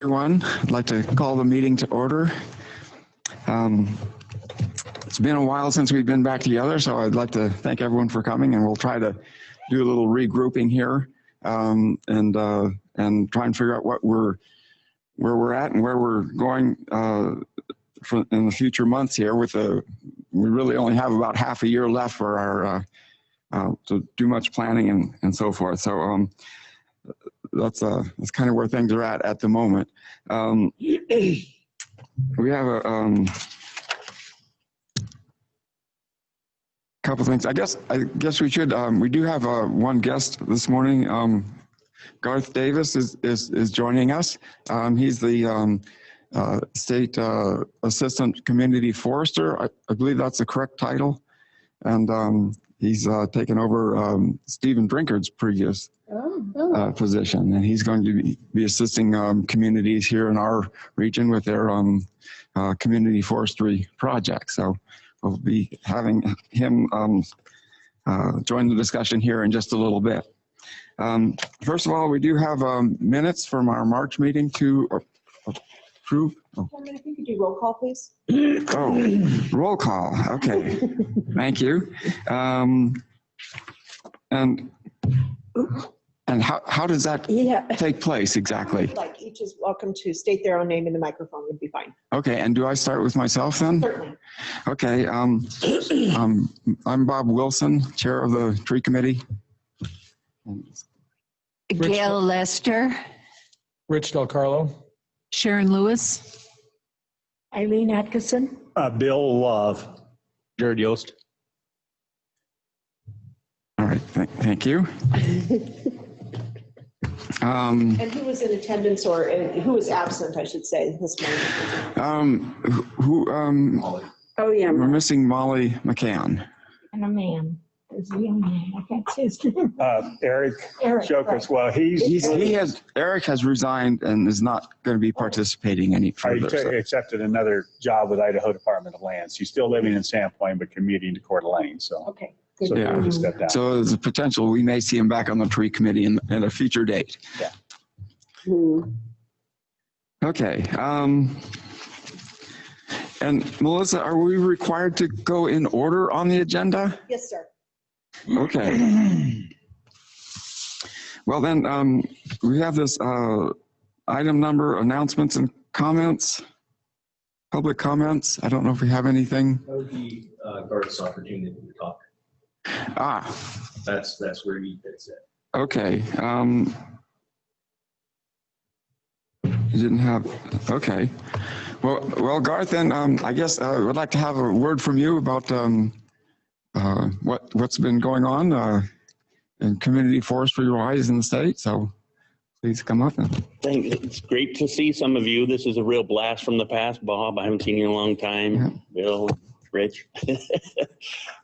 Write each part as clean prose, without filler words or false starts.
Everyone, I'd like to call the meeting to order. It's been a while since we've been back together, so I'd like to thank everyone for coming, and we'll try to do a little regrouping here and try and figure out where we're at and where we're going in the future months here. We really only have about half a year left for our to do much planning and so forth. So that's kind of where things are at the moment. We have a couple things. I guess we should. We do have one guest this morning. Garth Davis is joining us. He's the state assistant community forester. I believe that's the correct title, and he's taken over Stephen Drinkard's previous position, and he's going to be assisting communities here in our region with their community forestry project. So we'll be having him join the discussion here in just a little bit. First of all, we do have minutes from our March meeting to approve. If you could do roll call, please. Oh, roll call. Okay, thank you. And how does that take place exactly? Like each is welcome to state their own name in the microphone would be fine. Okay, and do I start with myself then? Certainly. Okay, I'm Bob Wilson, chair of the tree committee. Gail Lester. Rich Del Carlo. Sharon Lewis. Eileen Atkinson. Bill Love. Jared Yost. All right, thank you. And who was in attendance or who was absent, I should say, this morning? Oh, yeah. We're missing Molly McCann. And a man. There's a young man. I can't say his name. Eric Jokas. Right. Well, Eric has resigned and is not going to be participating any further. He accepted another job with Idaho Department of Lands. He's still living in Sandpoint, but commuting to Coeur d'Alene. So, Okay. so Yeah. he just stepped down. So there's a potential we may see him back on the tree committee in a future date. Yeah. Okay. And Melissa, are we required to go in order on the agenda? Yes, sir. Okay. Well then, we have this item number, announcements and comments, public comments. I don't know if we have anything. That would be Garth's opportunity to talk. That's where he fits it. Okay. You didn't have, okay. Well, Garth, then I guess I would like to have a word from you about what's been going on in community forestry wise in the state. So please come up. Thanks. It's great to see some of you. This is a real blast from the past, Bob. I haven't seen you in a long time. Yeah. Bill, Rich.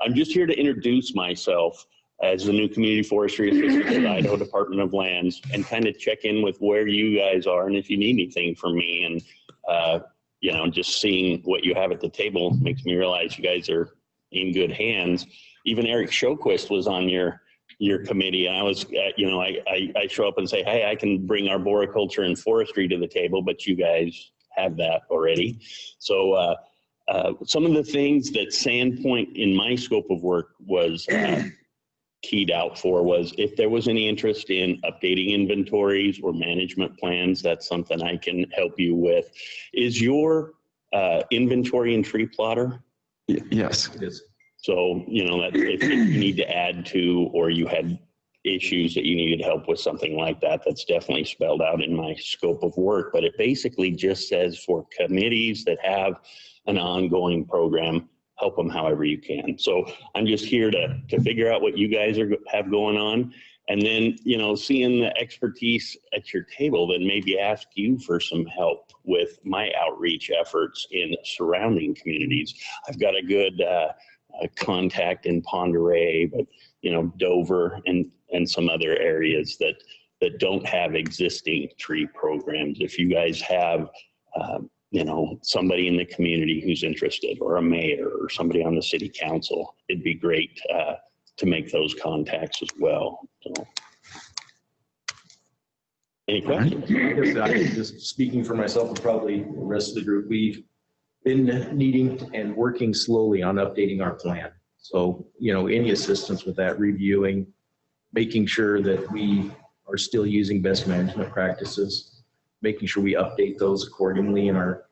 I'm just here to introduce myself as the new community forestry assistant at the Idaho Department of Lands and kind of check in with where you guys are and if you need anything from me. And, you know, just seeing what you have at the table makes me realize you guys are in good hands. Even Eric Shoquist was on your committee, and I was, you know, I show up and say, hey, I can bring arboriculture and forestry to the table, but you guys have that already. So some of the things that Sandpoint in my scope of work was keyed out for was if there was any interest in updating inventories or management plans, that's something I can help you with. Is your inventory and tree plotter? Yes. So, you know, that if you need to add to, or you had issues that you needed help with something like that, that's definitely spelled out in my scope of work. But it basically just says for committees that have an ongoing program, help them however you can. So I'm just here to figure out what you guys have going on. And then, you know, seeing the expertise at your table, then maybe ask you for some help with my outreach efforts in surrounding communities. I've got a good contact in Ponderay, but, you know, Dover and some other areas that don't have existing tree programs. If you guys have, you know, somebody in the community who's interested, or a mayor or somebody on the city council, it'd be great to make those contacts as well. So. Any questions? I guess I'm just speaking for myself and probably the rest of the group, we've been needing and working slowly on updating our plan. So, any assistance with that, reviewing, making sure that we are still using best management practices, making sure we update those accordingly in our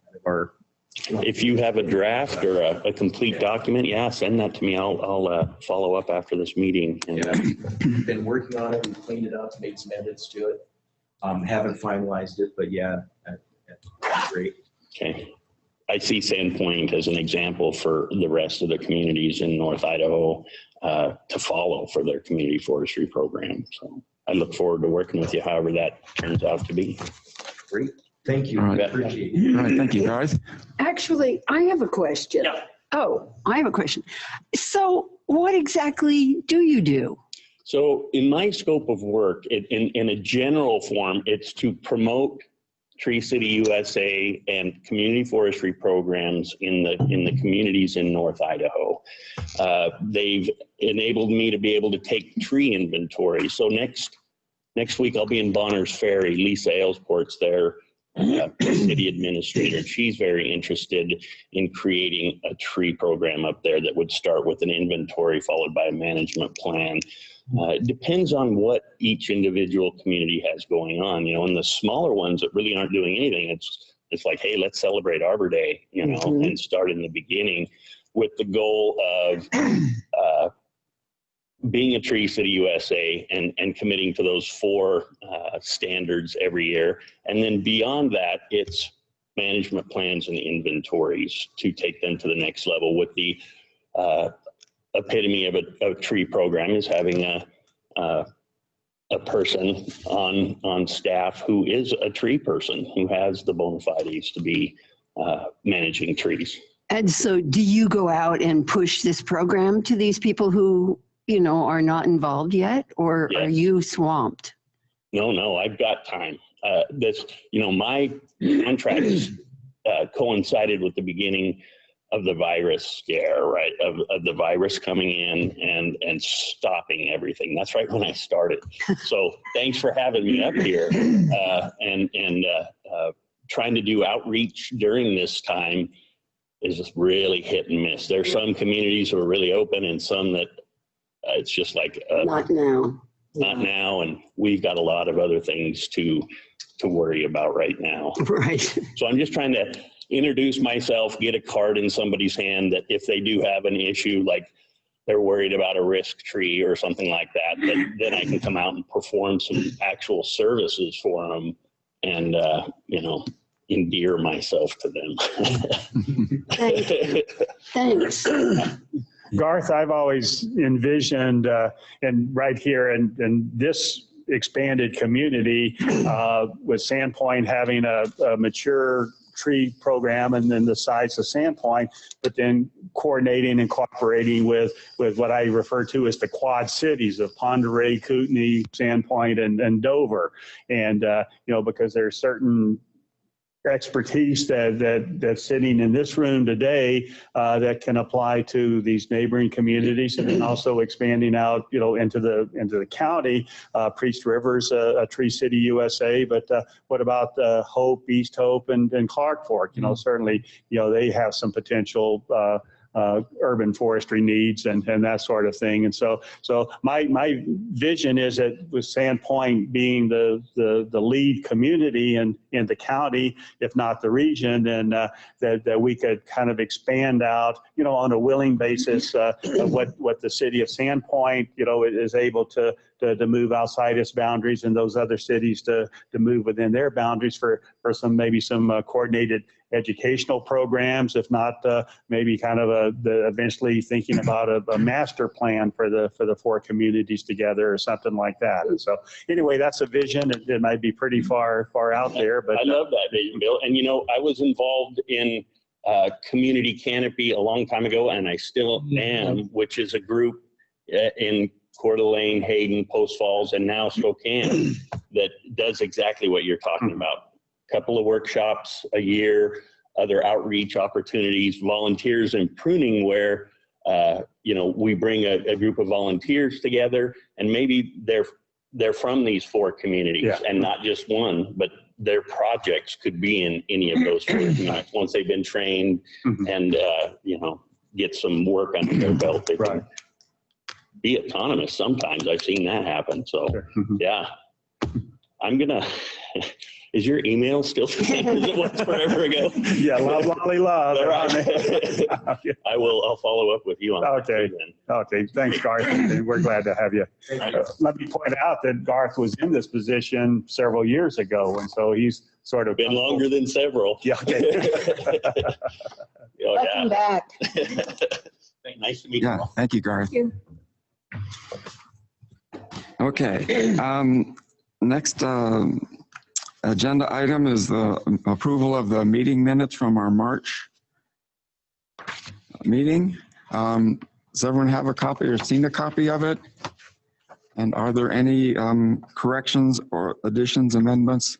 If you have a draft or a complete document, yeah, send that to me. I'll follow up after this meeting. And, we've been working on it. We've cleaned it up, made some edits to it. Haven't finalized it, but yeah, that's great. okay. I see Sandpoint as an example for the rest of the communities in North Idaho to follow for their community forestry program. So I look forward to working with you, however that turns out to be. Great. Thank you. All right. Appreciate it. All right, thank you, Garth. Actually, I have a question. Yeah. Oh, I have a question. So what exactly do you do? So in my scope of work, in a general form, it's to promote Tree City USA and community forestry programs in the communities in North Idaho. They've enabled me to be able to take tree inventory. So next week I'll be in Bonner's Ferry. Lisa Ailesport's there, city administrator. She's very interested in creating a tree program up there that would start with an inventory followed by a management plan. It depends on what each individual community has going on. In the smaller ones that really aren't doing anything, it's like, hey, let's celebrate Arbor Day, and start in the beginning with the goal of being a Tree City USA and committing to those 4 standards every year. And then beyond that, it's management plans and inventories to take them to the next level. With the epitome of a tree program is having a person on staff who is a tree person, who has the bona fides to be managing trees. And so do you go out and push this program to these people who, are not involved yet, or Yes. are you swamped? No, I've got time. My contracts coincided with the beginning of the virus scare, right? Of the virus coming in and stopping everything. That's right when I started. So thanks for having me up here and trying to do outreach during this time is just really hit and miss. There's some communities who are really open and some that it's just like Not now. not now, and we've got a lot of other things to worry about right now. Right. So I'm just trying to introduce myself, get a card in somebody's hand that if they do have an issue, like they're worried about a risk tree or something like that, then I can come out and perform some actual services for them and, endear myself to them. Thanks. Garth, I've always envisioned, and right here in this expanded community, with Sandpoint having a mature tree program and then the size of Sandpoint, but then coordinating and cooperating with what I refer to as the quad cities of Ponderay, Kootenai, Sandpoint, and Dover. And, because there's certain expertise that's sitting in this room today that can apply to these neighboring communities, and then also expanding out, into the county. Priest River's a Tree City USA, but what about Hope, East Hope, and Clark Fork? Certainly, they have some potential urban forestry needs and that sort of thing. And so my vision is that with Sandpoint being the lead community in the county, if not the region, then that we could kind of expand out, on a willing basis, what the city of Sandpoint, is able to move outside its boundaries, and those other cities to move within their boundaries for some coordinated educational programs, if not maybe kind of eventually thinking about a master plan for the 4 communities together or something like that. And so anyway, that's a vision. It might be pretty far out there, but I love that vision, Bill. And I was involved in Community Canopy a long time ago, and I still am, which is a group in Coeur d'Alene, Hayden, Post Falls, and now Spokane that does exactly what you're talking about. Couple of workshops a year, other outreach opportunities, volunteers and pruning where, we bring a group of volunteers together, and maybe they're they're from these 4 communities Yeah. and not just one, but their projects could be in any of those 4 communities. Once they've been trained and, get some work under their belt, they can be autonomous. Sometimes I've seen that happen. So yeah, I'm gonna, is your email still the same as it was forever ago? Yeah, lolly love. I'll follow up with you on that. Okay. too then. Okay, thanks, Garth. And we're glad to have you. Let me point out that Garth was in this position several years ago, and so he's sort of Been longer than several. Yeah. Okay. Oh, Welcome back. Nice to meet you Yeah, all. thank you, Garth. you. Okay, next agenda item is the approval of the meeting minutes from our March meeting. Does everyone have a copy or seen a copy of it? And are there any corrections or additions, amendments?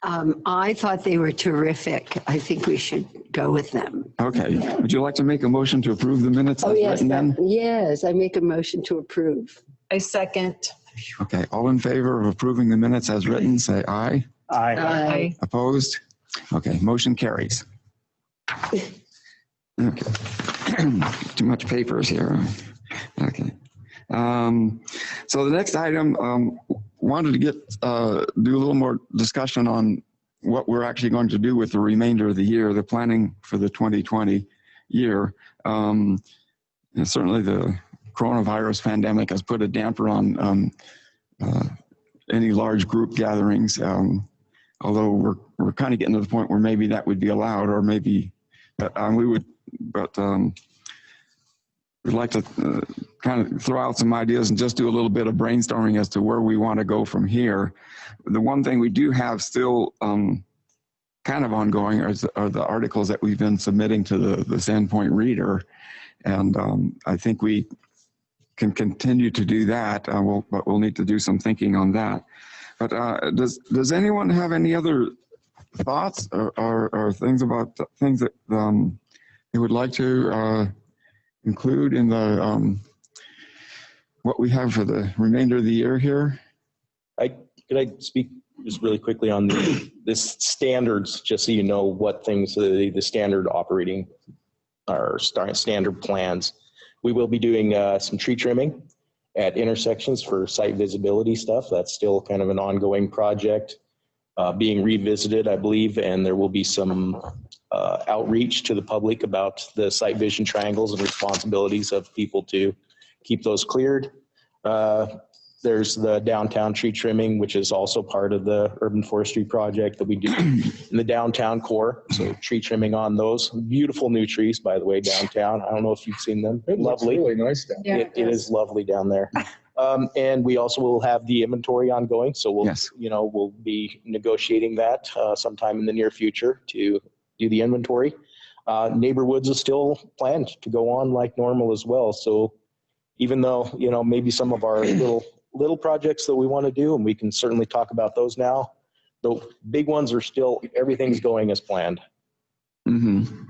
I thought they were terrific. I think we should go with them. Okay, would you like to make a motion to approve the minutes Oh, as yes, written then? yes, I make a motion to approve. I second. Okay, all in favor of approving the minutes as written, say aye. Aye. Aye. Opposed? Okay, motion carries. Okay. Too much papers here. Okay. So the next item, wanted to do a little more discussion on what we're actually going to do with the remainder of the year, the planning for the 2020 year. And certainly the coronavirus pandemic has put a damper on any large group gatherings, although we're kind of getting to the point where maybe that would be allowed, or maybe we'd like to kind of throw out some ideas and just do a little bit of brainstorming as to where we want to go from here. The one thing we do have still kind of ongoing are the articles that we've been submitting to the Sandpoint reader. And I think we can continue to do that, but we'll need to do some thinking on that. But does anyone have any other thoughts or things about things that they would like to include in the what we have for the remainder of the year here? Could I speak just really quickly on this standards, just so you know what things the standard operating or standard plans. We will be doing some tree trimming at intersections for site visibility stuff. That's still kind of an ongoing project being revisited, I believe, and there will be some outreach to the public about the site vision triangles and responsibilities of people to keep those cleared. There's the downtown tree trimming, which is also part of the urban forestry project that we do in the downtown core. So tree trimming on those beautiful new trees, by the way, downtown. I don't know if you've seen them. It looks Lovely. really nice down there. It is lovely down there. And we also will have the inventory ongoing. So we'll, Yes. we'll be negotiating that sometime in the near future to do the inventory. Neighborhoods is still planned to go on like normal as well. So even though, maybe some of our little projects that we want to do, and we can certainly talk about those now, the big ones are still, everything's going as planned. Mm-hmm.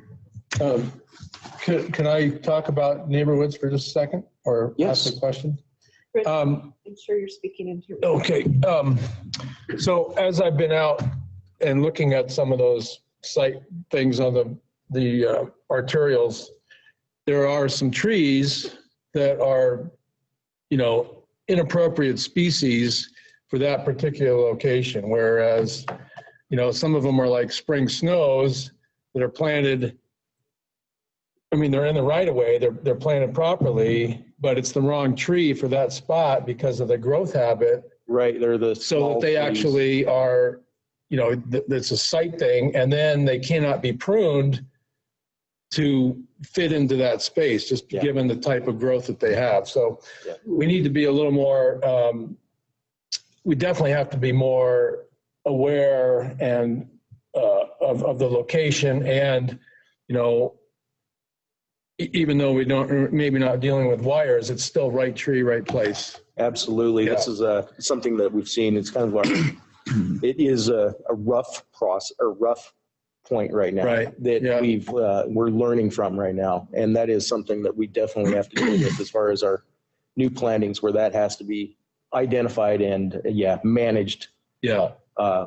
Can I talk about neighborhoods for just a second, or Yes. ask a question? Rich, I'm sure you're speaking into. Okay. So as I've been out and looking at some of those site things on the arterials, there are some trees that are, inappropriate species for that particular location. Whereas, some of them are like spring snows that are planted. I mean, they're in the right of way, they're planted properly, but it's the wrong tree for that spot because of the growth habit. Right, they're the So small that they trees. actually are, it's a site thing, and then they cannot be pruned to fit into that space, just Yeah. given the type of growth that they have. So Yeah. we need to be a little more, we definitely have to be more aware and of the location, and, even though we don't, maybe not dealing with wires, it's still right tree, right place. Absolutely. This is something that we've seen. It's kind of it is a rough process, or rough point right now that we're learning from right now. And that is something that we definitely have to deal with as far as our new plantings where that has to be identified and, managed Yeah.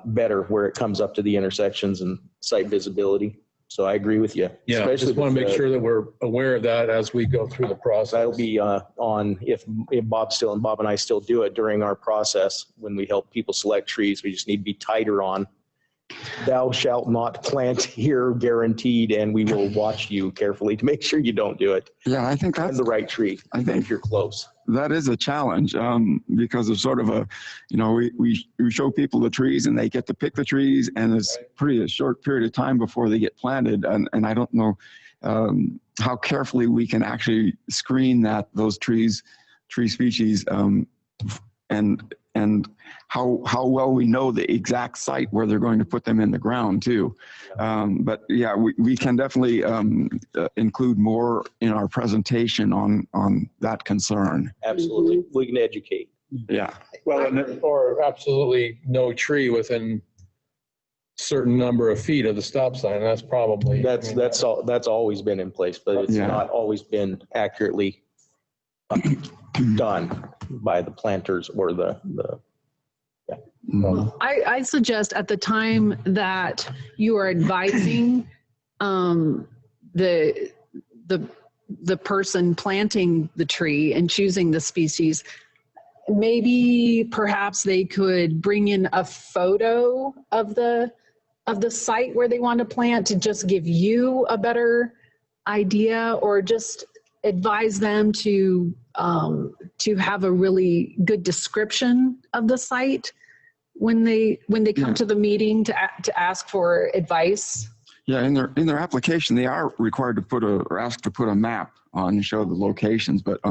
better where it comes up to the intersections and site visibility. So I agree with you. Yeah, Especially just want to with make the- sure that we're aware of that as we go through the process. That'll be on, if Bob and I still do it during our process, when we help people select trees, we just need to be tighter on, thou shalt not plant here guaranteed, and we will watch you carefully to make sure you don't do it. Yeah, I think And that's, the right tree, I think if you're close. that is a challenge, because of sort of a, we show people the trees and they get to pick the trees, and it's pretty a short period of time before they get planted. And I don't know how carefully we can actually screen those tree species, and how well we know the exact site where they're going to put them in the ground too. But yeah, we can definitely include more in our presentation on that concern. Absolutely. We can educate. Yeah. Well, Or absolutely no tree within certain number of feet of the stop sign. That's probably. That's always been in place, but it's Yeah. not always been accurately done by the planters or the Mhm. I suggest at the time that you are advising the person planting the tree and choosing the species, maybe perhaps they could bring in a photo of the site where they want to plant to just give you a better idea, or just advise them to have a really good description of the site when they come to the meeting to ask for advice. Yeah, in their application, they are required to put or asked to put a map on and show the locations. But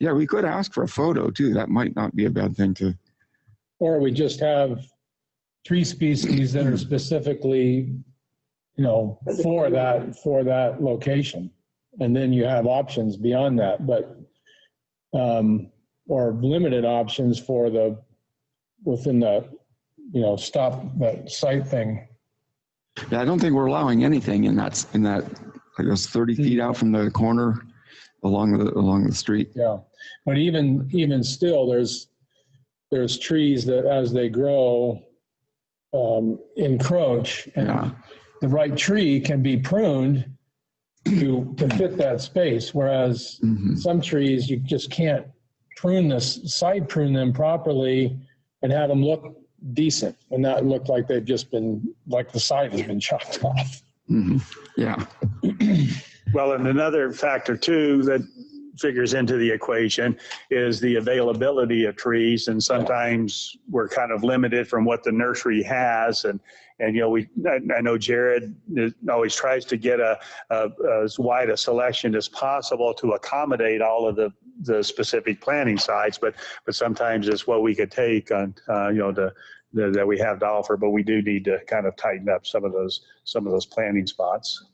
yeah, we could ask for a photo too. That might not be a bad thing to. Or we just have tree species that are specifically, for that location. And then you have options beyond that, but, or limited options for within the, stop that site thing. Yeah, I don't think we're allowing anything in that, I guess, 30 feet out from the corner along the street. Yeah, but even still, there's trees that as they grow, encroach, and Yeah. the right tree can be pruned to fit that space, whereas some trees, you just can't side prune them properly and have them look decent and not look like they've just been, like the side has been chopped off. Mm-hmm. Yeah. well, and another factor too that figures into the equation is the availability of trees. And sometimes we're kind of limited from what the nursery has. And I know Jared always tries to get as wide a selection as possible to accommodate all of the specific planting sites, but sometimes it's what we could take on, that we have to offer, but we do need to kind of tighten up some of those planting spots.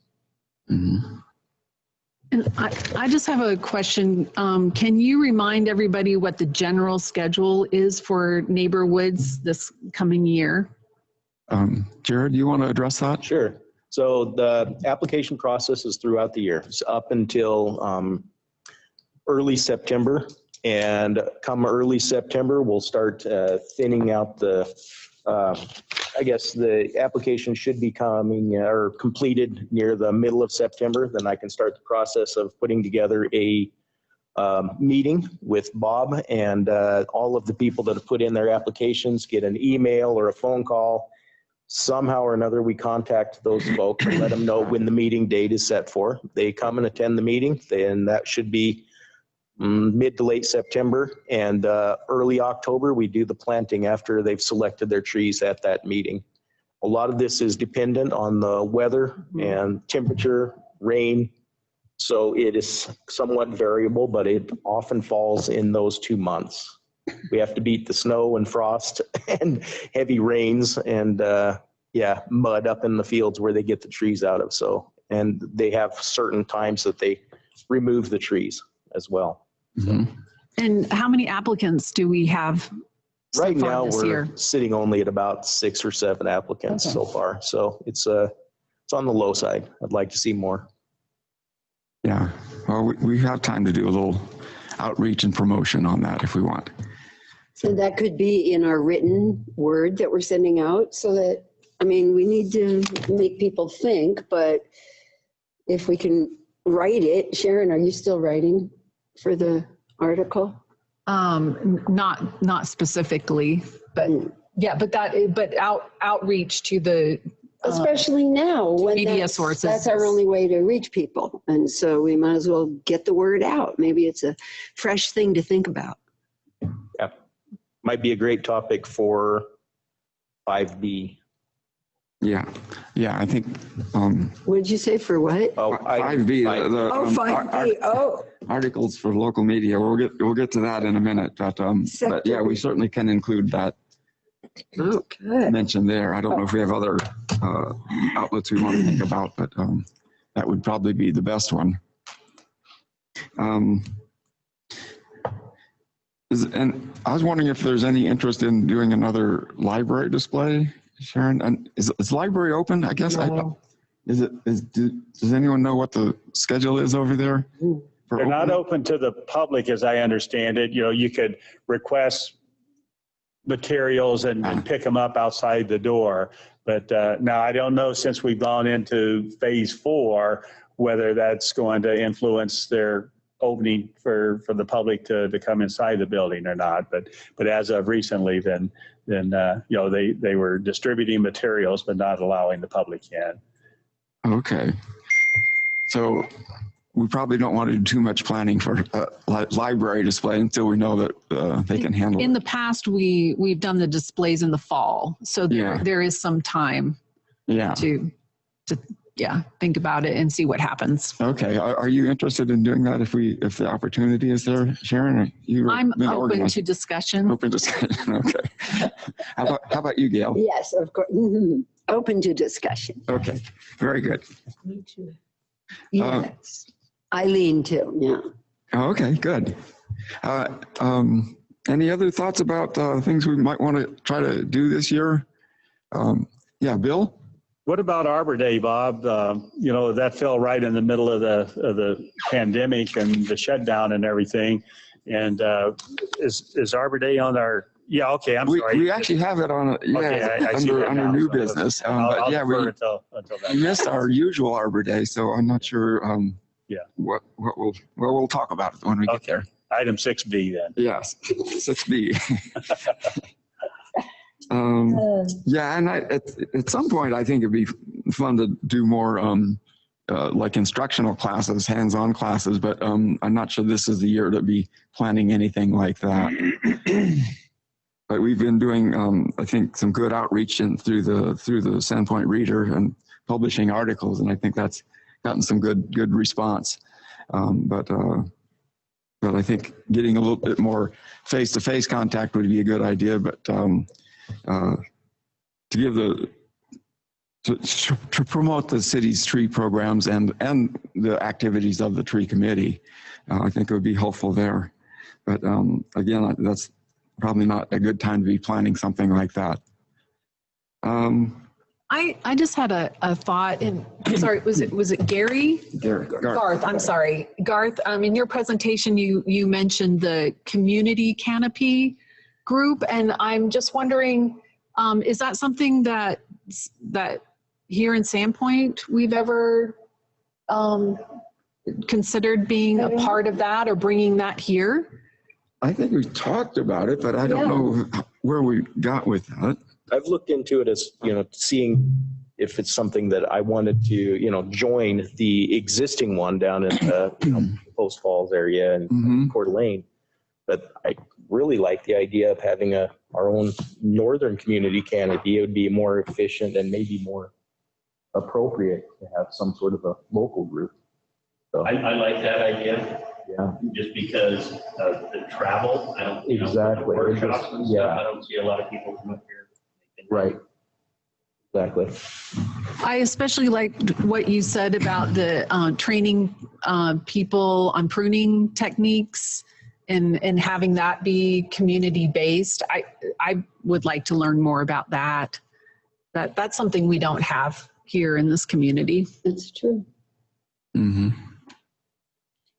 Mm-hmm. And I just have a question. Can you remind everybody what the general schedule is for Neighbor Woods this coming year? Jared, do you want to address that? Sure. So the application process is throughout the year. It's up until early September. And come early September, we'll start thinning out the application should be coming or completed near the middle of September. Then I can start the process of putting together a meeting with Bob and all of the people that have put in their applications, get an email or a phone call. Somehow or another, we contact those folks and let them know when the meeting date is set for. They come and attend the meeting, then that should be mid to late September, and early October, we do the planting after they've selected their trees at that meeting. A lot of this is dependent on the weather and temperature, rain, so it is somewhat variable, but it often falls in those 2 months. We have to beat the snow and frost and heavy rains and mud up in the fields where they get the trees out of. So, and they have certain times that they remove the trees as well. Mm-hmm. And how many applicants do we have so Right far now, this we're year? sitting only at about 6 or 7 applicants so far. So it's on the low side. I'd like to see more. Yeah. Well, we have time to do a little outreach and promotion on that if we want. So that could be in our written word that we're sending out so that, I mean, we need to make people think, but if we can write it, Sharon, are you still writing for the article? Not specifically, but yeah, but outreach to the Especially now when media sources. That's our only way to reach people. And so we might as well get the word out. Maybe it's a fresh thing to think about. Yeah, might be a great topic for 5B. Yeah, I think. What did you say for what? Oh, 5B. The, 5B. Articles for local media. We'll get to that in a minute. But yeah, we certainly can include that. Okay. Mentioned there. I don't know if we have other outlets we want to think about, but that would probably be the best one. And I was wondering if there's any interest in doing another library display, Sharon. And is library open? I guess. Does anyone know what the schedule is over there? They're not open to the public, as I understand it. You know, you could request materials and pick them up outside the door. But now I don't know, since we've gone into phase 4, whether that's going to influence their opening for the public to come inside the building or not. But as of recently, then you know, they were distributing materials but not allowing the public in. Okay. So we probably don't want to do too much planning for library display until we know that they can handle it. In the past, we've done the displays in the fall, so there is some time to think about it and see what happens. Okay. Are you interested in doing that if the opportunity is there, Sharon? I'm open to discussion. Open discussion. Okay. How about you, Gail? Yes, of course. Mm-hmm. Open to discussion. Okay. Very good. Me too. Yes. Eileen too. Yeah. Okay. Good. Any other thoughts about things we might want to try to do this year? Yeah, Bill? What about Arbor Day, Bob? You know, that fell right in the middle of the pandemic and the shutdown and everything. And is Arbor Day on our? Yeah. Okay. I'm sorry. We actually have it on. Under new business. But yeah, we missed our usual Arbor Day, so I'm not sure. What we'll talk about it when we get there. Item 6B then. Yes, 6B. Yeah, and at some point I think it'd be fun to do more like instructional classes, hands-on classes, but I'm not sure this is the year to be planning anything like that. But we've been doing, I think, some good outreach through the Sandpoint Reader and publishing articles, and I think that's gotten some good response. But I think getting a little bit more face-to-face contact would be a good idea. But to promote the city's tree programs and the activities of the tree committee, I think it would be helpful there. But again, that's probably not a good time to be planning something like that. I just had a thought, and sorry, was it Gary? Garth, I'm sorry. Garth, in your presentation, you mentioned the community canopy group, and I'm just wondering, is that something that here in Sandpoint we've ever considered being a part of that or bringing that here? I think we talked about it, but I don't know where we got with that. I've looked into it as, you know, seeing if it's something that I wanted to, you know, join the existing one down in the Post Falls area and Coeur d'Alene. But I really like the idea of having our own northern community canopy. It would be more efficient and maybe more appropriate to have some sort of a local group. So I like that idea. Yeah. Just because of the travel, I don't, exactly. Workshops and stuff, I don't see a lot of people come up here. Right. Exactly. I especially liked what you said about the training people on pruning techniques and having that be community based. I would like to learn more about that. That's something we don't have here in this community. It's true. Mm-hmm.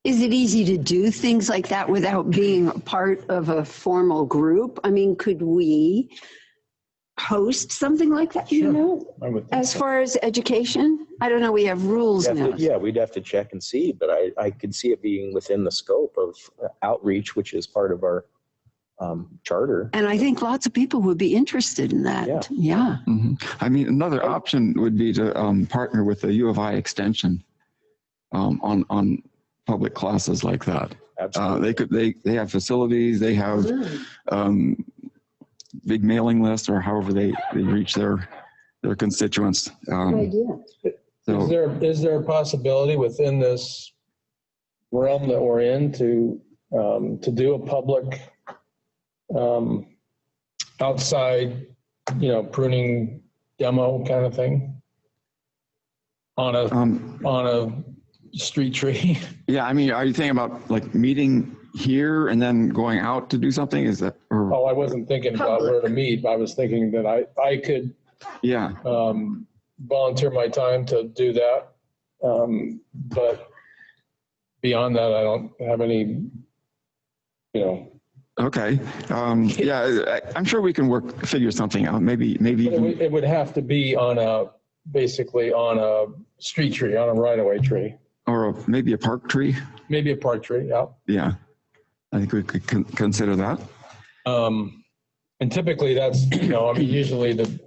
Is it easy to do things like that without being a part of a formal group? I mean, could we host something like that, you know, I would think as so. far as education? I don't know, we have rules now. Yeah, we'd have to check and see, but I could see it being within the scope of outreach, which is part of our charter. And I think lots of people would be interested in that. Yeah. I mean, another option would be to partner with the U of I extension on public classes like that. Absolutely. They have facilities, they have big mailing lists, or however they reach their constituents. Good idea. So Is there a possibility within this realm that we're in to do a public outside, pruning demo kind of thing on a street tree? yeah, I mean, are you thinking about like meeting here and then going out to do something? Is that, or Oh, I wasn't thinking about where to meet. I was thinking that I could yeah, volunteer my time to do that. But beyond that, I don't have any, okay, yeah, I'm sure we can figure something out. Maybe it would have to be basically on a street tree, on a right-of-way tree. or maybe a park tree. Maybe a park tree, yeah. Yeah, I think we could consider that. And typically that's, usually the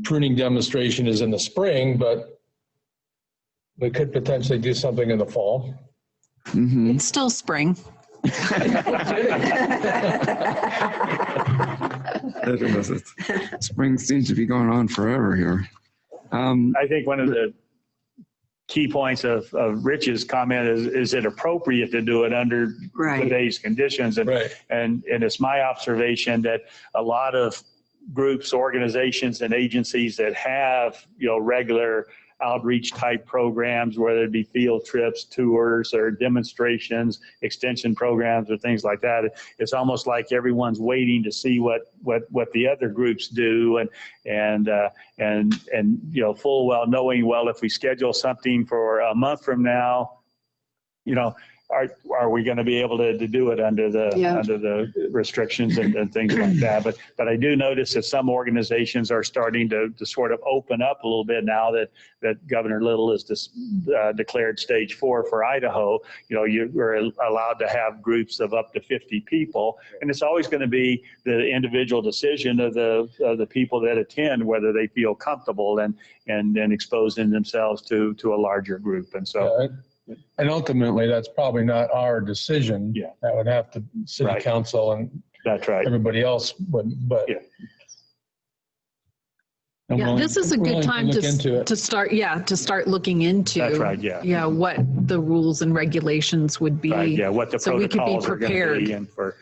pruning demonstration is in the spring, but we could potentially do something in the fall. Mm-hmm. It's still spring. Spring seems to be going on forever here. I think one of the key points of Rich's comment is it appropriate to do it under Right. today's conditions? And, Right. and it's my observation that a lot of groups, organizations, and agencies that have, regular outreach type programs, whether it be field trips, tours, or demonstrations, extension programs, or things like that. It's almost like everyone's waiting to see what the other groups do, and full well knowing, well, if we schedule something for a month from now, are we going to be able to do it under the restrictions and things like that? But I do notice that some organizations are starting to sort of open up a little bit now that Governor Little has declared stage 4 for Idaho. You're allowed to have groups of up to 50 people, and it's always going to be the individual decision of the people that attend whether they feel comfortable and exposing themselves to a larger group. And so. And ultimately, that's probably not our decision. Yeah. That would have to city Right. council and That's right. everybody else would, but. Yeah. I'm Yeah, willing- this is a willing good time look into it. to start looking into. That's right, yeah. Yeah, what the rules and regulations would be. Right, yeah, what the so we could be protocols are going to prepared. be and for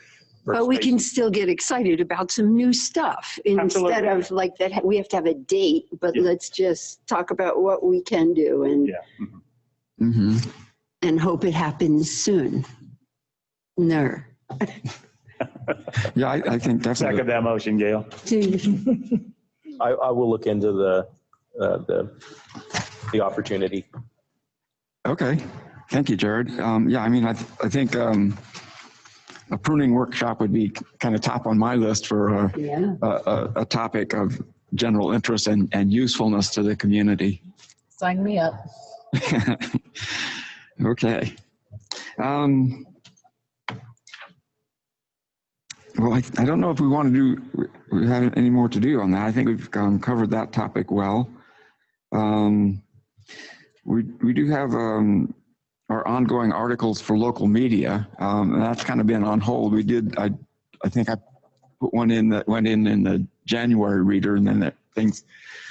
But we can spaces. still get excited about some new stuff instead Absolutely. of like that. We have to have a date, but Yeah. let's just talk about what we can do and, Yeah. Mhm. Mm-hmm. and hope it happens soon. No. Yeah, I think definitely. Second that motion, Gail. I will look into the opportunity. Okay, thank you, Jared. Yeah, I mean, I think a pruning workshop would be kind of top on my list for Yeah. a topic of general interest and usefulness to the community. Sign me up. Okay. Well, I don't know if we want to we have any more to do on that. I think we've covered that topic well. We do have our ongoing articles for local media, and that's kind of been on hold. I think I put one in that went in the January reader, and then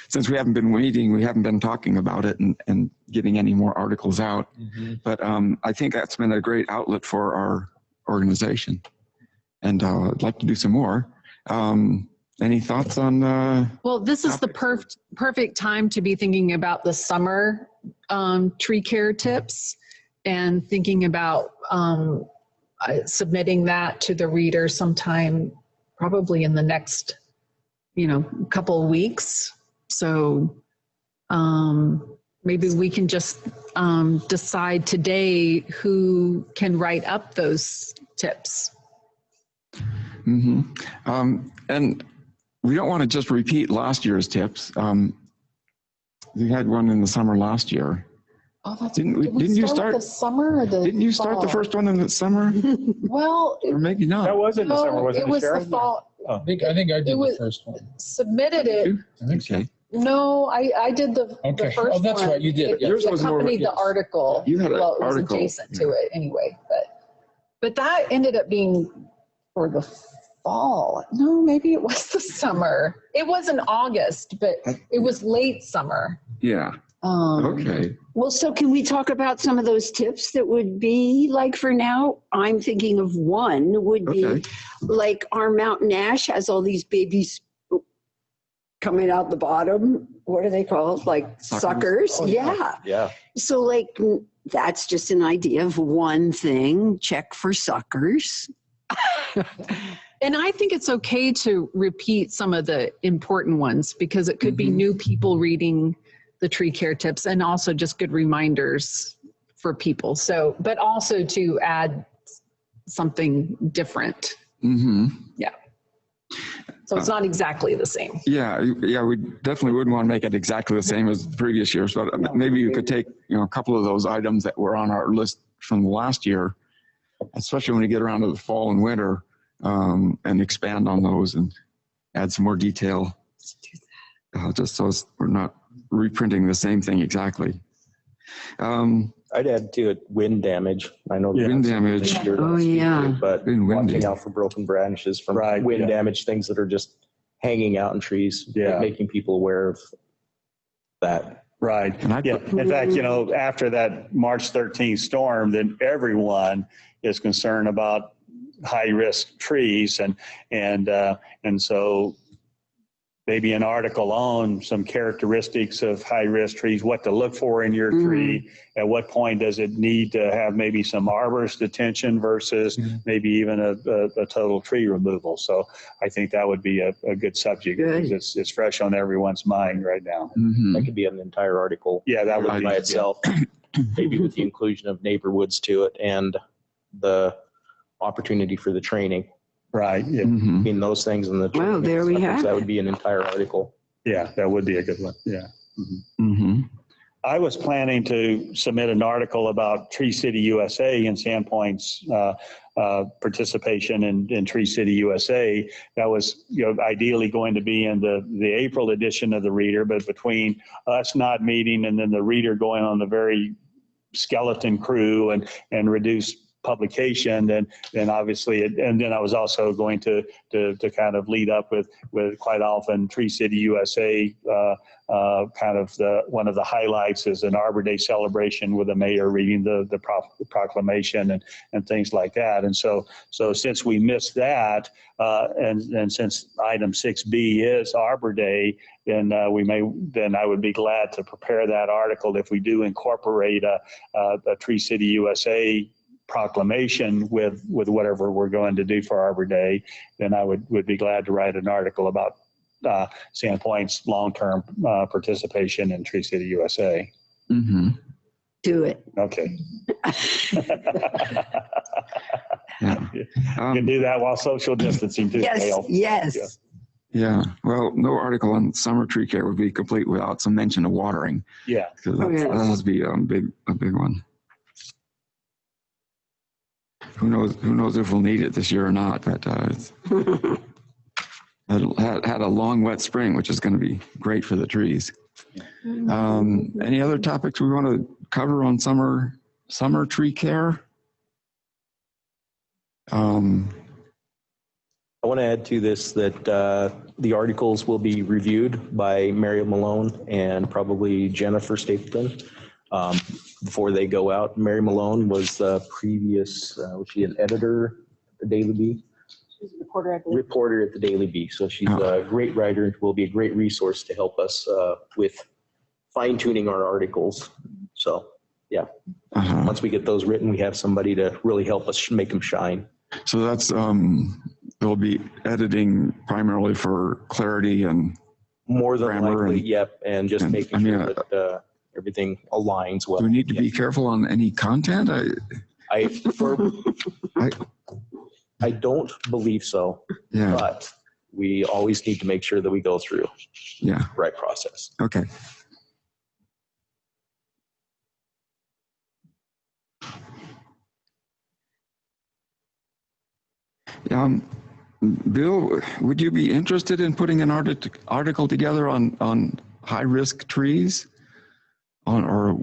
since we haven't been meeting, we haven't been talking about it and getting any more articles out. Mm-hmm. But I think that's been a great outlet for our organization. And I'd like to do some more. Any thoughts on? Well, this is the perfect time to be thinking about the summer tree care tips and thinking about submitting that to the reader sometime probably in the next, couple of weeks. So maybe we can just decide today who can write up those tips. And we don't want to just repeat last year's tips. We had one in the summer last year. Oh, that's Didn't you start the summer or the Didn't you start the first one in the summer? Well, Or maybe not. That was in the summer, wasn't it it, was the Cheryl? fall. I think I did It was- the first one. Submitted it. I think so. Okay. No, I did the Okay. first Oh, that's one. right, you did. It Yours was more- accompanied the yes. article. You had an Well, it was article. adjacent to it anyway, but that ended up being for the fall. No, maybe it was the summer. It was in August, but it was late summer. Yeah. Okay. Well, so can we talk about some of those tips that would be like for now? I'm thinking of one would be Okay. like our mountain ash has all these babies coming out the bottom. What are they called? Like suckers? Oh, Yeah. Yeah. So like that's just an idea of one thing. Check for suckers. And I think it's okay to repeat some of the important ones because it could be new people reading the tree care tips and also just good reminders for people. So, but also to add something different. Yeah. So it's not exactly the same. Yeah, we definitely wouldn't want to make it exactly the same as the previous years, but maybe you could take, a couple of those items that were on our list from last year, especially when you get around to the fall and winter, and expand on those and add some more detail, just so we're not reprinting the same thing exactly. I'd add to it wind damage. I know. Wind damage. Oh, yeah. But Been windy. watching out for broken branches from Right, wind yeah. damage, things that are just hanging out in trees. Yeah. Making people aware of that. Right. And I Yeah. In fact, after that March 13th storm, then everyone is concerned about high-risk trees. And so maybe an article on some characteristics of high-risk trees, what to look for in your tree, at what point does it need to have maybe some arborist attention versus maybe even a total tree removal. So I think that would be a good subject. Good. Because it's fresh on everyone's mind right now. That could be an entire article. Yeah, that would by be itself, maybe with the inclusion of neighborhoods to it and the opportunity for the training. right. Yeah. In those things and the Wow, there we have that it. would be an entire article. Yeah, that would be a good one. Yeah. I was planning to submit an article about Tree City USA and Sandpoint's participation in Tree City USA. That was, ideally going to be in the April edition of the Reader, but between us not meeting and then the Reader going on the very skeleton crew and reduced publication, then obviously, and then I was also going to kind of lead up with quite often Tree City USA, kind of one of the highlights is an Arbor Day celebration with the mayor reading the proclamation and things like that. And so since we missed that, and since item 6B is Arbor Day, then I would be glad to prepare that article if we do incorporate a Tree City USA proclamation with whatever we're going to do for Arbor Day, then I would be glad to write an article about Sandpoint's long-term participation in Tree City USA. Do it. Okay. Yeah. You can do that while social distancing too, Yes, Dale. yes. Yeah. Well, no article on summer tree care would be complete without some mention of watering. Yeah. Because Oh, that yes. has to be a big one. Who knows if we'll need it this year or not, but it's had a long wet spring, which is going to be great for the trees. Any other topics we want to cover on summer tree care? I want to add to this that the articles will be reviewed by Mary Malone and probably Jennifer Stapleton before they go out. Mary Malone was the previous, was she an editor at the Daily Bee? She's a reporter, I believe. Reporter at the Daily Bee. So she's a great writer and will be a great resource to help us with fine tuning our articles. So yeah, once we get those written, we have somebody to really help us make them shine. So that's, they'll be editing primarily for clarity and more than grammar likely, and- yep. And just and, making I mean, sure that everything aligns well. Do we need to be careful on any content? I don't believe so, Yeah, but we always need to make sure that we go through yeah, the right process. okay. Bill, would you be interested in putting an article together on high-risk trees, or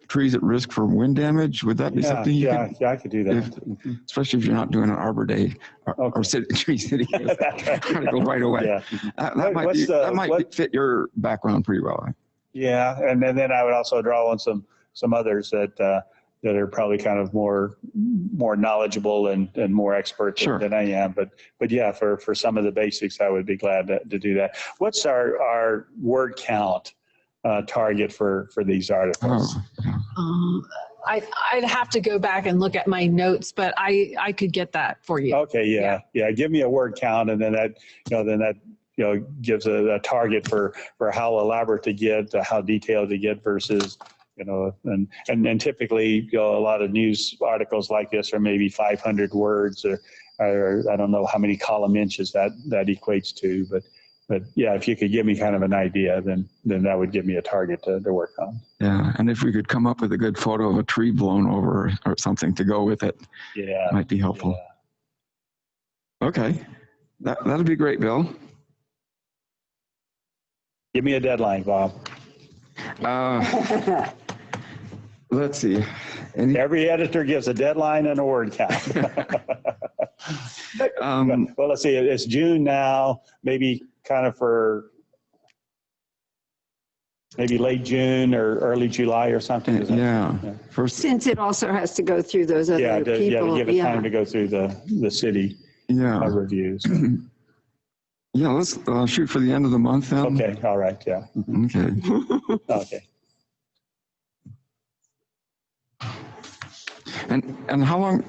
trees at risk for wind damage? Would that be something you could? Yeah, I could do that. Especially if you're not doing an Arbor Day or Tree City article right away. Yeah. That might fit your background pretty well. Yeah, and then I would also draw on some others that are probably kind of more knowledgeable and more expert than I am. But yeah, for some of the basics, I would be glad to do that. What's our word count target for these articles? I'd have to go back and look at my notes, but I could get that for you. Okay, yeah. Give me a word count, and then that gives a target for how elaborate to get, how detailed to get versus, and typically, a lot of news articles like this are maybe 500 words or I don't know how many column inches that equates to, but yeah, if you could give me kind of an idea, then that would give me a target to work on. Yeah, and if we could come up with a good photo of a tree blown over or something to go with it, might be helpful. Yeah. Okay, that'd be great, Bill. Give me a deadline, Bob. Let's see. Every editor gives a deadline and a word count. Well, let's see. It's June now. Maybe kind of for maybe late June or early July or something. Yeah. First, since it also has to go through those other people. To give it time to go through the city reviews. Yeah, let's shoot for the end of the month then. Okay, all right, yeah. Okay. Okay. And how long,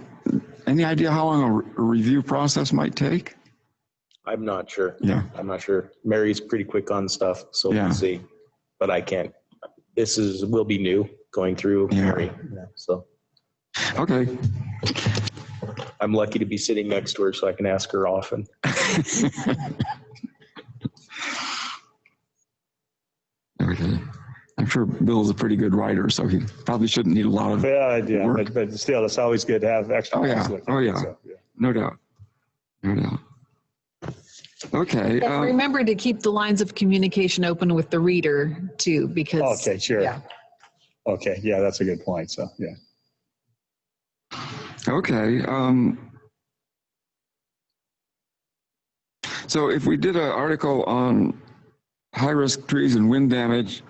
any idea how long a review process might take? I'm not sure. Yeah. I'm not sure. Mary's pretty quick on stuff, so we'll see. But I can't. Will be new going through Mary. Yeah, so. Okay. I'm lucky to be sitting next to her so I can ask her often. Okay. I'm sure Bill's a pretty good writer, so he probably shouldn't need a lot of work. But still, it's always good to have extra. No doubt. Okay. And remember to keep the lines of communication open with the reader too, because. Okay, sure. Yeah. Okay, yeah, that's a good point. So, yeah. Okay. So if we did an article on high-risk trees and wind damage,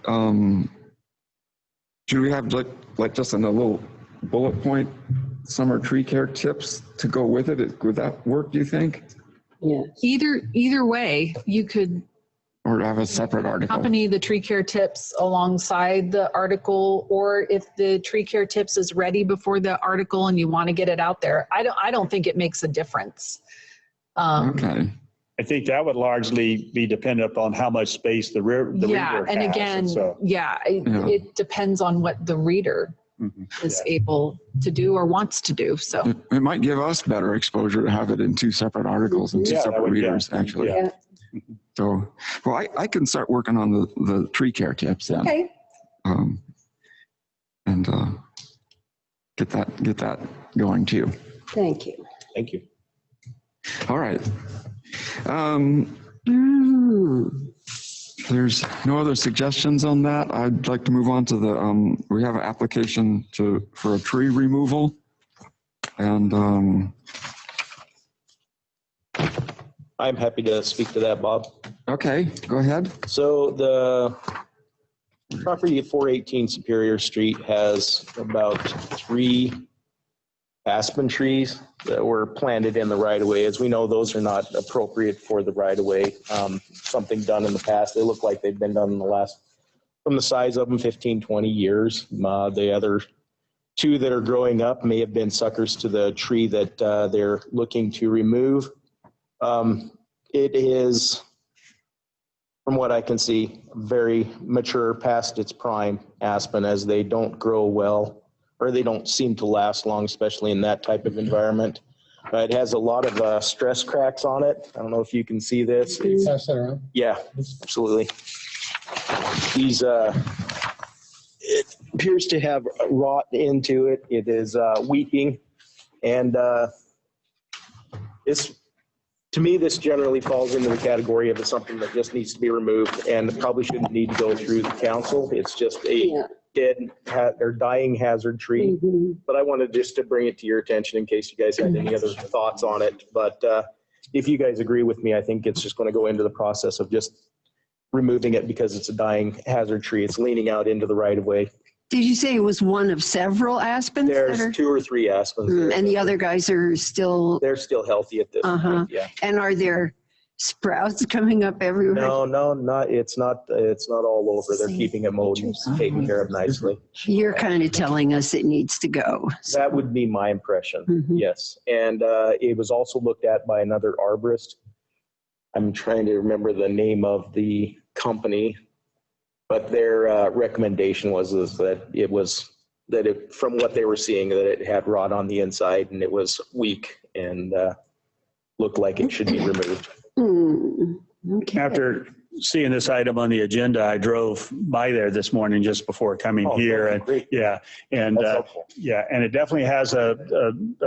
should we have like just a little bullet point, summer tree care tips to go with it? Would that work, do you think? Yeah. Either way, you could. Or have a separate article. Accompany the tree care tips alongside the article, or if the tree care tips is ready before the article and you want to get it out there, I don't think it makes a difference. Okay. I think that would largely be dependent upon how much space the reader has. And again, it depends on what the reader is able to do or wants to do. So it might give us better exposure to have it in two separate articles and two separate readers, actually. Yeah. So, well, I can start working on the tree care tips then. Okay. And get that going too. Thank you. Thank you. All right. There's no other suggestions on that. I'd like to move on to the, we have an application for a tree removal. And I'm happy to speak to that, Bob. Okay, go ahead. So the property at 418 Superior Street has about 3 aspen trees that were planted in the right of way. As we know, those are not appropriate for the right of way. Something done in the past. They look like they've been done in the last, from the size of them, 15, 20 years. The other 2 that are growing up may have been suckers to the tree that they're looking to remove. It is from what I can see, very mature past its prime aspen, as they don't grow well, or they don't seem to last long, especially in that type of environment. It has a lot of stress cracks on it. I don't know if you can see this. Pass that around. Yeah, absolutely. These, it appears to have rot into it. It is weeping, and it's, to me, this generally falls into the category of something that just needs to be removed and probably shouldn't need to go through the council. It's just a dead or dying hazard tree. But I wanted just to bring it to your attention in case you guys had any other thoughts on it. But if you guys agree with me, I think it's just going to go into the process of just removing it because it's a dying hazard tree. It's leaning out into the right of way. Did you say it was one of several aspens? There's 2 or 3 aspens. And the other guys are still? They're still healthy at this point, yeah. And are there sprouts coming up everywhere? No, not. It's not all over. They're keeping it mowed and taken care of nicely. You're kind of telling us it needs to go. That would be my impression, yes. And it was also looked at by another arborist. I'm trying to remember the name of the company, but their recommendation was that it was, from what they were seeing, that it had rot on the inside and it was weak and looked like it should be removed. Okay. After seeing this item on the agenda, I drove by there this morning just before coming here, and great. yeah, and and it definitely has a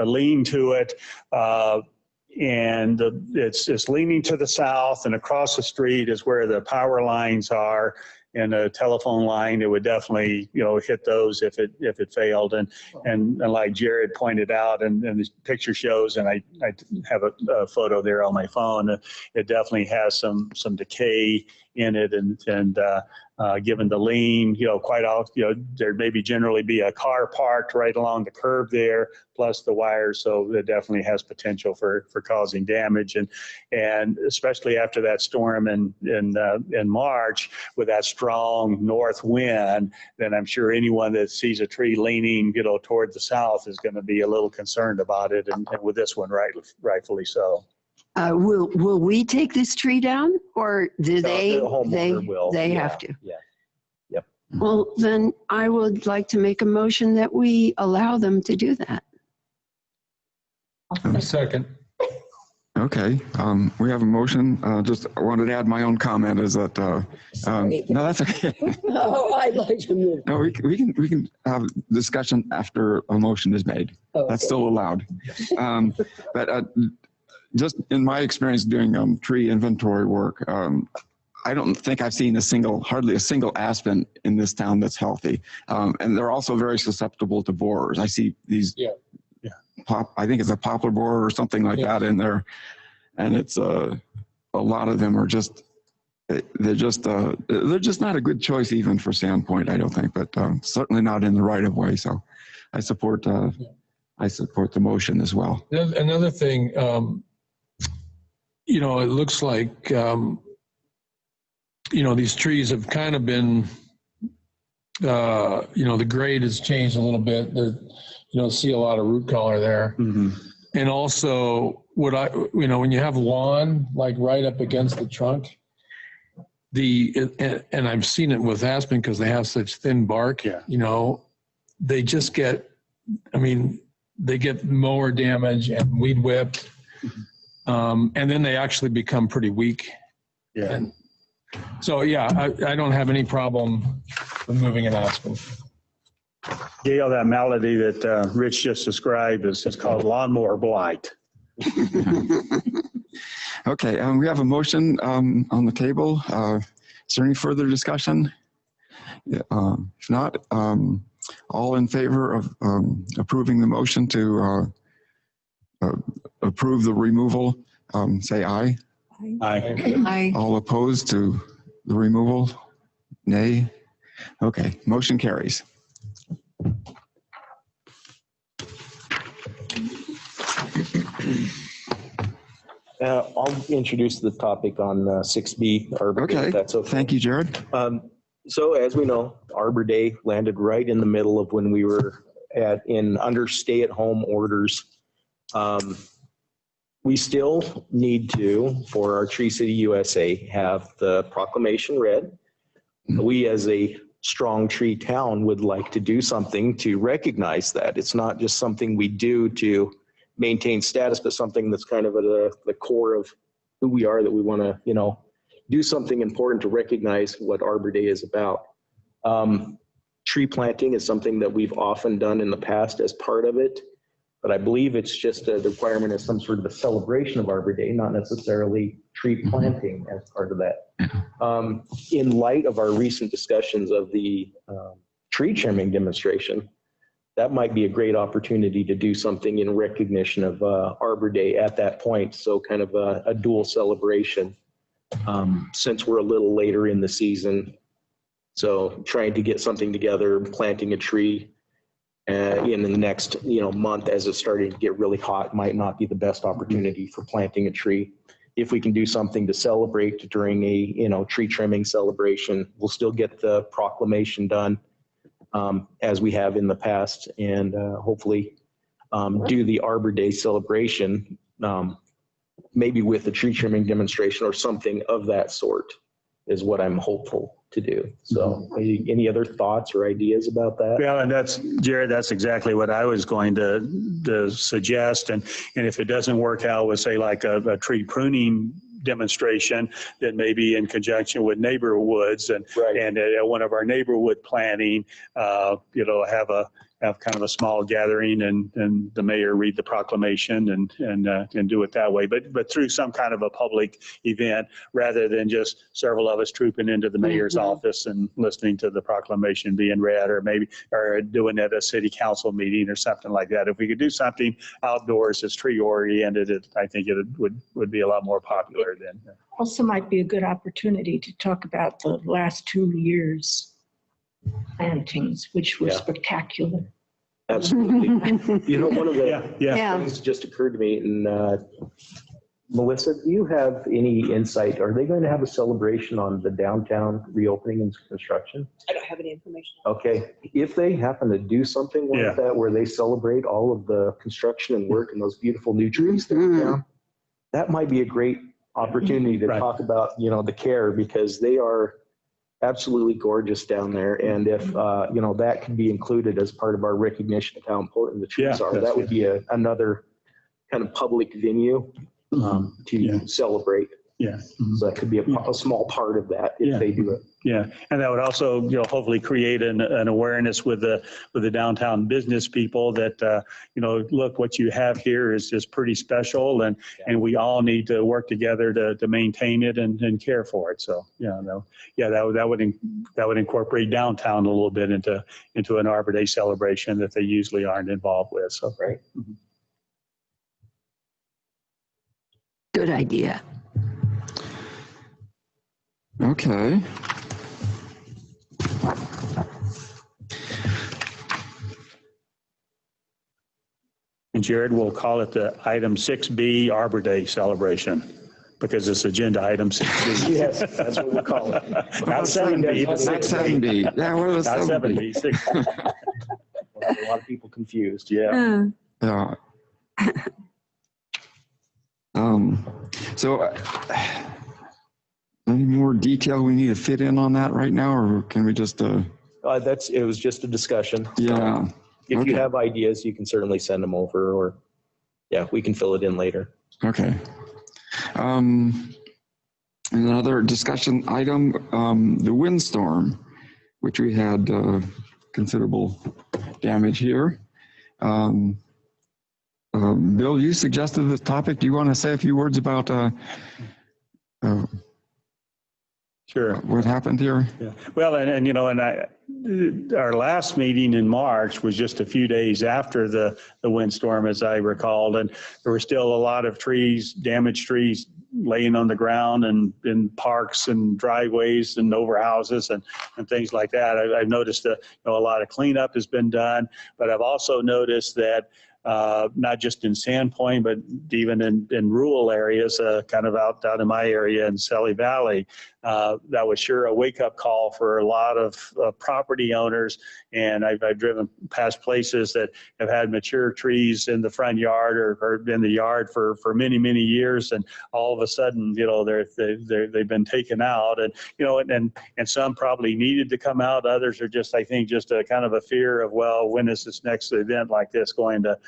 lean to it, and it's leaning to the south, and across the street is where the power lines are. And a telephone line, it would definitely, hit those if it failed. And like Jared pointed out, and the picture shows, and I have a photo there on my phone. It definitely has some decay in it, and given the lean, quite often, there maybe generally be a car parked right along the curb there, plus the wires, so it definitely has potential for causing damage, and especially after that storm in March with that strong north wind, then I'm sure anyone that sees a tree leaning, toward the south is going to be a little concerned about it, and with this one, rightfully so. Will we take this tree down, or do The homeowner will. they have to? Yeah. Yep. Well, then I would like to make a motion that we allow them to do that. Second. Okay, we have a motion. Just I wanted to add my own comment is that, no, that's okay. Oh, I'd like to move. No, we can have discussion after a motion is made. That's still allowed. But just in my experience doing tree inventory work, I don't think I've seen hardly a single aspen in this town that's healthy. And they're also very susceptible to borers. I see these, I think it's a poplar borer or something like that in there. And it's a lot of them are they're just not a good choice even for Sandpoint, I don't think, but certainly not in the right of way. So I support the motion as well. Another thing, it looks like, these trees have kind of been, the grade has changed a little bit. You don't see a lot of root color there. And also, when you have lawn, like right up against the trunk, and I've seen it with aspen because they have such thin bark, they just get, they get mower damage and weed whipped. And then they actually become pretty weak. Yeah. And so, I don't have any problem removing an aspen. Gail, that malady that Rich just described is called lawnmower blight. Okay, we have a motion on the table. Is there any further discussion? If not, all in favor of approving the motion to approve the removal, say aye. Aye. All opposed to the removal, nay. Okay, motion carries. I'll introduce the topic on 6B Arbor Day, Okay, if that's okay. Thank you, Jared. So as we know, Arbor Day landed right in the middle of when we were under stay-at-home orders. We still need to, for our Tree City USA, have the proclamation read. We as a strong tree town would like to do something to recognize that. It's not just something we do to maintain status, but something that's kind of at the core of who we are, that we want to, do something important to recognize what Arbor Day is about. Tree planting is something that we've often done in the past as part of it, but I believe it's just a requirement of some sort of a celebration of Arbor Day, not necessarily tree planting as part of that. In light of our recent discussions of the tree trimming demonstration, that might be a great opportunity to do something in recognition of Arbor Day at that point. So kind of a dual celebration, since we're a little later in the season. So trying to get something together, planting a tree in the next month as it's starting to get really hot might not be the best opportunity for planting a tree. If we can do something to celebrate during a tree trimming celebration, we'll still get the proclamation done as we have in the past, and hopefully do the Arbor Day celebration, maybe with a tree trimming demonstration or something of that sort is what I'm hopeful to do. So any other thoughts or ideas about that? Yeah, and that's, Jared, that's exactly what I was going to suggest. And if it doesn't work out with, say, like a tree pruning demonstration, then maybe in conjunction with neighborhoods and one of our neighborhood planning, have kind of a small gathering and the mayor read the proclamation and do it that way. But through some kind of a public event, rather than just several of us trooping into the mayor's office and listening to the proclamation being read, or doing it at a city council meeting or something like that. If we could do something outdoors that's tree oriented, I think it would be a lot more popular then. Also might be a good opportunity to talk about the last 2 years plantings, which were spectacular. Absolutely. One of the things just occurred to me, and Melissa, do you have any insight? Are they going to have a celebration on the downtown reopening and construction? I don't have any information. Okay. If they happen to do something like that, where they celebrate all of the construction and work and those beautiful new trees downtown, that might be a great opportunity to talk about, the care, because they are absolutely gorgeous down there. And if, that could be included as part of our recognition of how important the trees are, that would be another kind of public venue to celebrate. Yeah. So that could be a small part of that if they do it. Yeah, and that would also, hopefully create an awareness with the downtown business people that, look, what you have here is pretty special, and we all need to work together to maintain it and care for it. So, that would incorporate downtown a little bit into an Arbor Day celebration that they usually aren't involved with. So, right. Good idea. Okay. And Jared, we'll call it the item 6B Arbor Day celebration, because it's agenda item 6B. Yes, that's what we'll call it. Not 7B. Not 7B. Yeah, what was Not 7B? 7B. 6B. A lot of people confused. Yeah. Yeah. So any more detail we need to fit in on that right now, or can we just? It was just a discussion. Yeah. If you have ideas, you can certainly send them over, or we can fill it in later. Okay. Another discussion item, the windstorm, which we had considerable damage here. Bill, you suggested this topic. Do you want to say a few words about Sure. what happened here? Yeah. Well, our last meeting in March was just a few days after the windstorm, as I recalled, and there were still a lot of damaged trees laying on the ground and in parks and driveways and over houses and things like that. I've noticed a lot of cleanup has been done, but I've also noticed that not just in Sandpoint, but even in rural areas, kind of out in my area in Selly Valley. That was sure a wake-up call for a lot of property owners. And I've driven past places that have had mature trees in the front yard or in the yard for many, many years. And all of a sudden, they've been taken out. And, and some probably needed to come out. Others are just, I think, just a kind of a fear of, well, when is this next event like this going to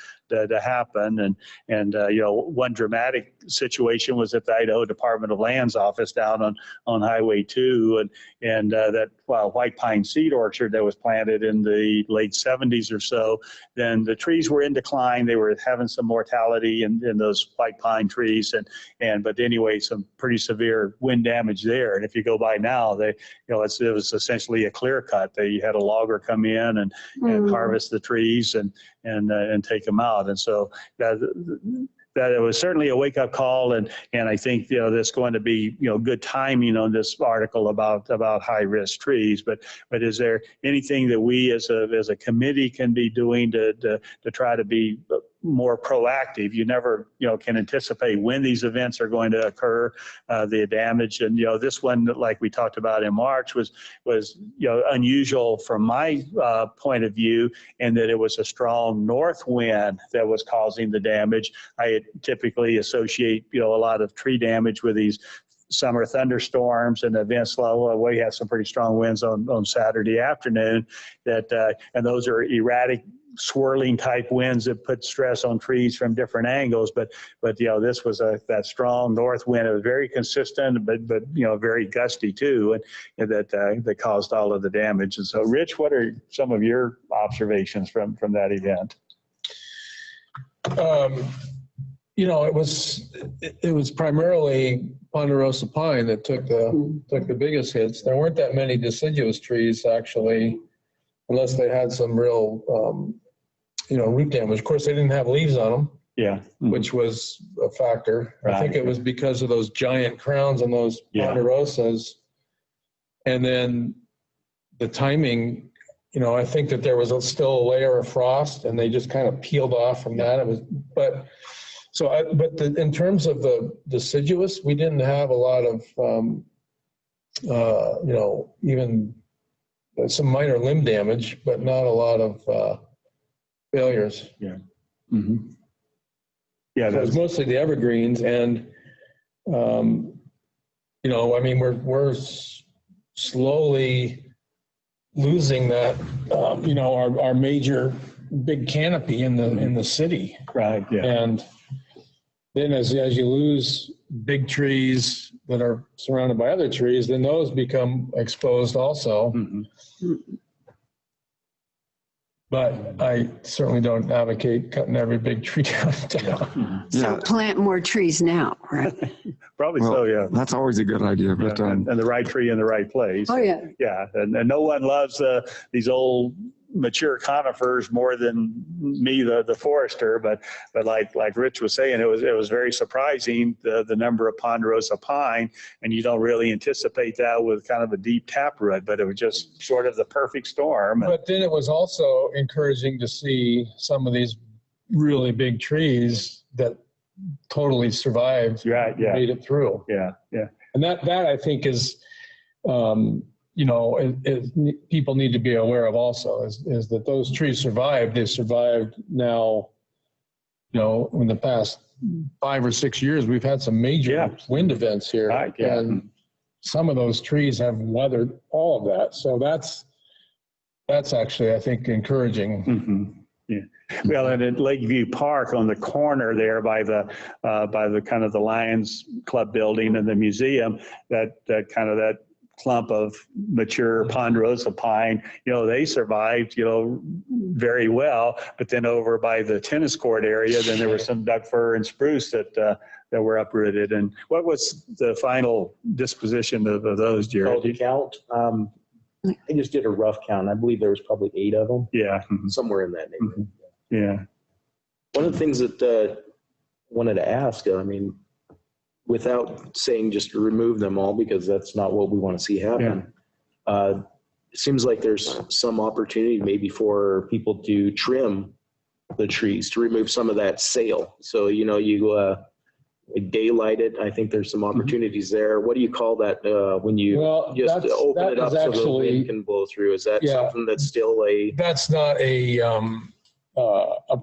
happen? And one dramatic situation was at the Idaho Department of Land's office down on Highway 2, and that white pine seed orchard that was planted in the late 70s or so. Then the trees were in decline. They were having some mortality in those white pine trees, but anyway, some pretty severe wind damage there. And if you go by now, it was essentially a clear cut. They had a logger come in and harvest the trees and take them out. And so that it was certainly a wake-up call, and I think that's going to be good timing on this article about high-risk trees. But is there anything that we as a committee can be doing to try to be more proactive? You never can anticipate when these events are going to occur, the damage. And this one, like we talked about in March, was unusual from my point of view, in that it was a strong north wind that was causing the damage. I typically associate a lot of tree damage with these summer thunderstorms and events. We had some pretty strong winds on Saturday afternoon, and those are erratic, swirling type winds that put stress on trees from different angles. But this was that strong north wind. It was very consistent, but very gusty too, and that caused all of the damage. And so, Rich, what are some of your observations from that event? It was primarily ponderosa pine that took the biggest hits. There weren't that many deciduous trees actually, unless they had some real root damage. Of course, they didn't have leaves on them. Yeah. Which was a factor. Right. I think it was because of those giant crowns on those ponderosas. And then the timing, I think that there was still a layer of frost, and they just kind of peeled off from that. In terms of the deciduous, we didn't have a lot of, even some minor limb damage, but not a lot of failures. Yeah. Mm-hmm. Yeah, so it was mostly the evergreens, and we're slowly losing that, our major big canopy in the city. Right. Yeah. And then as you lose big trees that are surrounded by other trees, then those become exposed also. Mm-hmm. But I certainly don't advocate cutting every big tree down. So plant more trees now, right? Probably so, yeah. That's always a good idea. But and the right tree in the right place. Oh, yeah. Yeah, and no one loves these old mature conifers more than me, the forester. But like Rich was saying, it was very surprising the number of ponderosa pine, and you don't really anticipate that with kind of a deep taproot. But it was just sort of the perfect storm. But then it was also encouraging to see some of these really big trees that totally survived, made it through. Yeah, yeah. And that I think is, people need to be aware of also is that those trees survived. They survived now, in the past 5 or 6 years, we've had some major wind events here. Right, yeah. And some of those trees have weathered all of that. So that's actually, I think, encouraging. Mm-hmm. Yeah. Well, and at Lakeview Park on the corner there by the kind of the Lions Club building and the museum, that clump of mature ponderosa pine, they survived, very well. But then over by the tennis court area, then there were some Doug fir and spruce that were uprooted. And what was the final disposition of those, Jared? Oh, the count? I just did a rough count. I believe there was probably 8 of them. Yeah. Mm-hmm. Somewhere in that neighborhood. Mm-hmm. Yeah. One of the things that I wanted to ask, without saying just to remove them all, because that's not what we want to see happen. Yeah. It seems like there's some opportunity maybe for people to trim the trees to remove some of that sail. So, you know, you daylight it. I think there's some opportunities there. What do you call that when you just open it up so the wind can blow through? Is that something that's still a... That's not a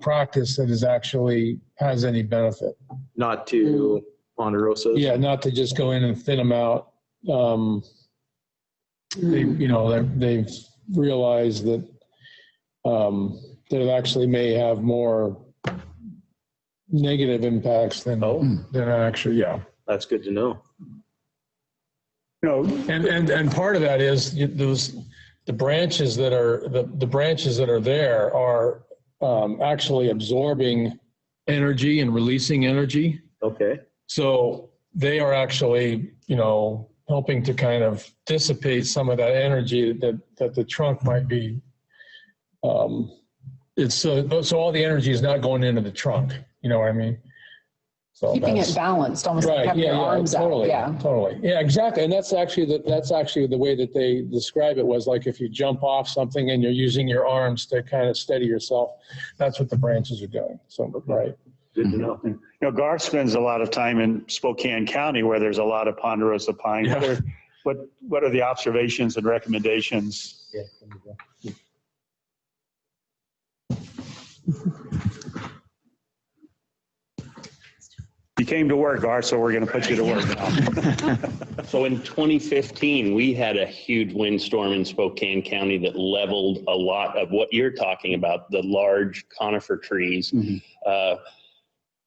practice that is actually has any benefit. Not to ponderosas? Yeah, not to just go in and thin them out. They've realized that that it actually may have more negative impacts than actually, yeah. That's good to know. No, And part of that is the branches that are there are actually absorbing energy and releasing energy. Okay. So they are actually, helping to kind of dissipate some of that energy that the trunk might be. So all the energy is not going into the trunk. You know what I mean? So Keeping it balanced, almost like having your arms totally, out. Yeah. Totally. Yeah, exactly. And that's actually the way that they describe it was like if you jump off something and you're using your arms to kind of steady yourself, that's what the branches are doing. So, right. Good to know. You know, Garth spends a lot of time in Spokane County where there's a lot of ponderosa pine. Yeah. What are the observations and recommendations? Yeah. You came to work, Garth, so we're going to put you to work now. So in 2015, we had a huge windstorm in Spokane County that leveled a lot of what you're talking about, the large conifer trees. I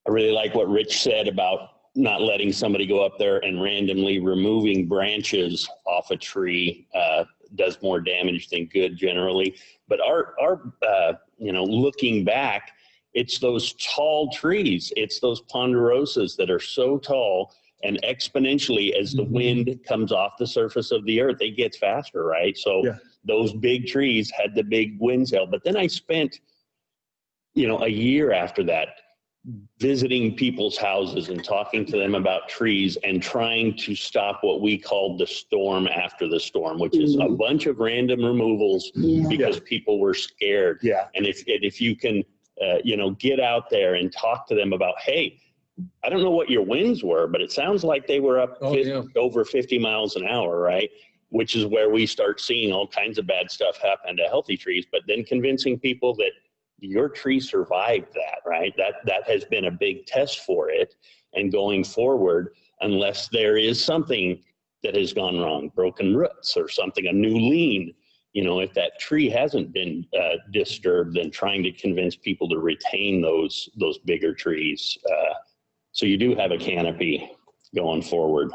really like what Rich said about not letting somebody go up there and randomly removing branches off a tree does more damage than good generally. But looking back, it's those tall trees. It's those ponderosas that are so tall, and exponentially as the wind comes off the surface of the earth, it gets faster, right? So those big trees had the big wind sail. But then I spent, a year after that visiting people's houses and talking to them about trees and trying to stop what we called the storm after the storm, which is a bunch of random removals because people were scared. Yeah. And if you can, get out there and talk to them about, hey, I don't know what your winds were, but it sounds like they were up over 50 miles an hour, right? Which is where we start seeing all kinds of bad stuff happen to healthy trees, but then convincing people that your tree survived that, right? That has been a big test for it. And going forward, unless there is something that has gone wrong, broken roots or something, a new lean, if that tree hasn't been disturbed, then trying to convince people to retain those bigger trees. So you do have a canopy going forward.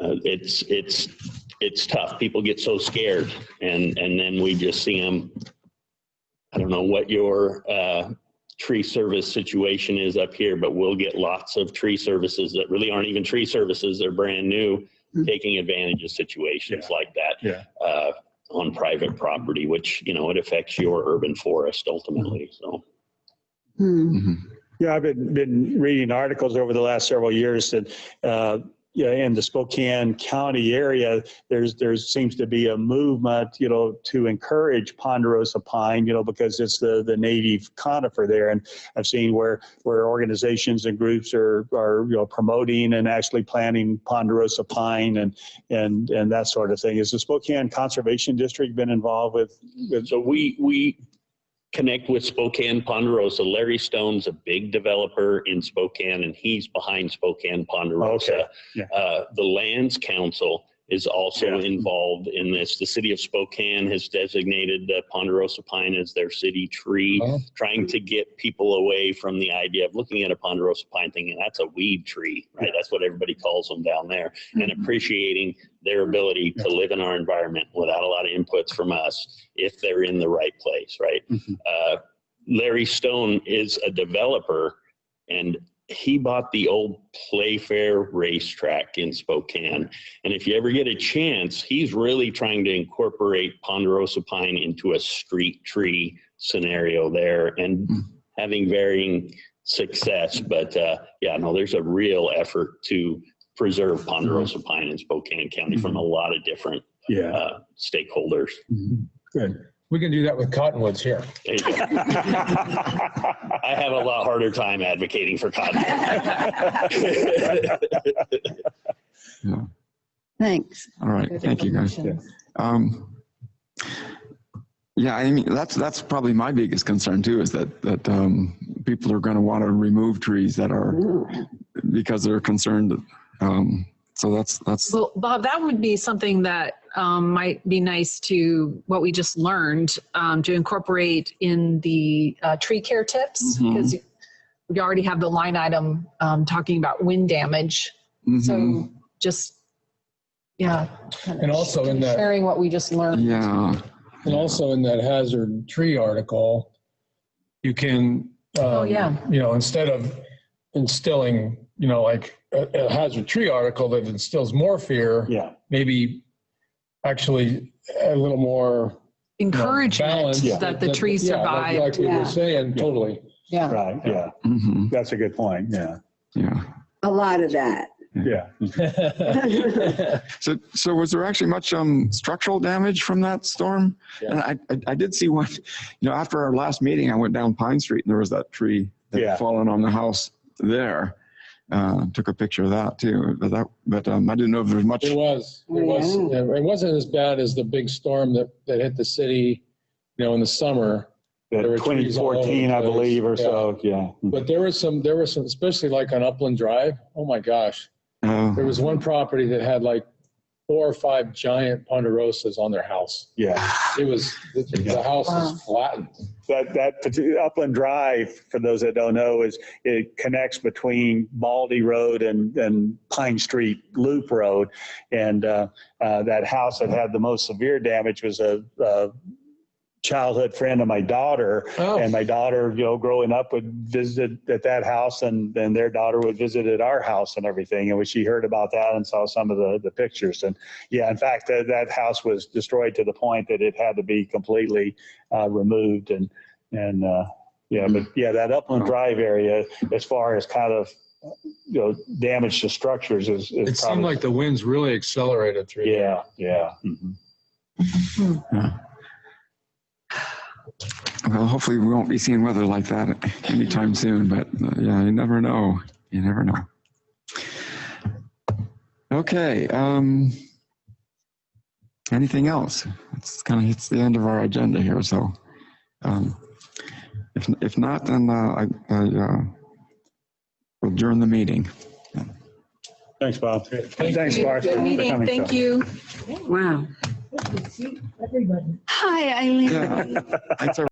It's tough. People get so scared, and then we just see them. I don't know what your tree service situation is up here, but we'll get lots of tree services that really aren't even tree services. They're brand new, taking advantage of situations like that on private property, which, it affects your urban forest ultimately. So. Yeah, I've been reading articles over the last several years that in the Spokane County area, there seems to be a movement, to encourage ponderosa pine, because it's the native conifer there. And I've seen where organizations and groups are promoting and actually planting ponderosa pine and that sort of thing. Has the Spokane Conservation District been involved with? So we connect with Spokane Ponderosa. Larry Stone's a big developer in Spokane, and he's behind Spokane Ponderosa. The Lands Council is also involved in this. The city of Spokane has designated the ponderosa pine as their city tree, trying to get people away from the idea of looking at a ponderosa pine thinking that's a weed tree, right? That's what everybody calls them down there, and appreciating their ability to live in our environment without a lot of inputs from us if they're in the right place, right? Larry Stone is a developer, and he bought the old Playfair racetrack in Spokane. And if you ever get a chance, he's really trying to incorporate ponderosa pine into a street tree scenario there and having varying success. But there's a real effort to preserve ponderosa pine in Spokane County from a lot of different stakeholders. Good. We can do that with cottonwoods here. There you go. I have a lot harder time advocating for cotton. Yeah. Thanks. All right. Good Thank you, guys. information. Yeah, I mean, that's probably my biggest concern too, is that people are going to want to remove trees that are, because they're concerned. So that's. Well, Bob, that would be something that might be nice to, what we just learned, to incorporate in the tree care tips, because we already have the line item talking about wind damage. So just, yeah. And also in that, sharing what we just learned. Yeah. and also in that hazard tree article, you can, instead of instilling, like a hazard tree article that instills more fear, maybe actually a little more Encouragement balance that the tree survived. Like we were saying, totally. Yeah. Right, yeah. That's a good point, yeah. Yeah. A lot of that. Yeah. So was there actually much structural damage from that storm? Yeah. And I did see one, after our last meeting, I went down Pine Street and there was that tree that had fallen on the house there. Took a picture of that too, but I didn't know if there was much. It wasn't as bad as the big storm that hit the city, in the summer. There were trees all over the 2014, I place. believe, or so, yeah. But there was some, especially like on Upland Drive. Oh my gosh. There was one property that had like 4 or 5 giant ponderosas on their house. Yeah. It was, the house was flattened. That particular Upland Drive, for those that don't know, it connects between Baldy Road and Pine Street Loop Road. And that house that had the most severe damage was a childhood friend of my daughter. And my daughter, growing up, would visit at that house, and then their daughter would visit at our house and everything. And when she heard about that and saw some of the pictures, and in fact, that house was destroyed to the point that it had to be completely removed. That Upland Drive area, as far as kind of damage to structures, is It probably, seemed like the winds really accelerated through there. Yeah. Well, hopefully we won't be seeing weather like that anytime soon, but you never know. You never know. Okay. Anything else? It's the end of our agenda here. So if not, then we'll adjourn the meeting. Thanks, Bob. Thanks, Garth. Good meeting. Thank you. Wow. Good to see everybody. Hi, Eileen. Yeah. Thanks,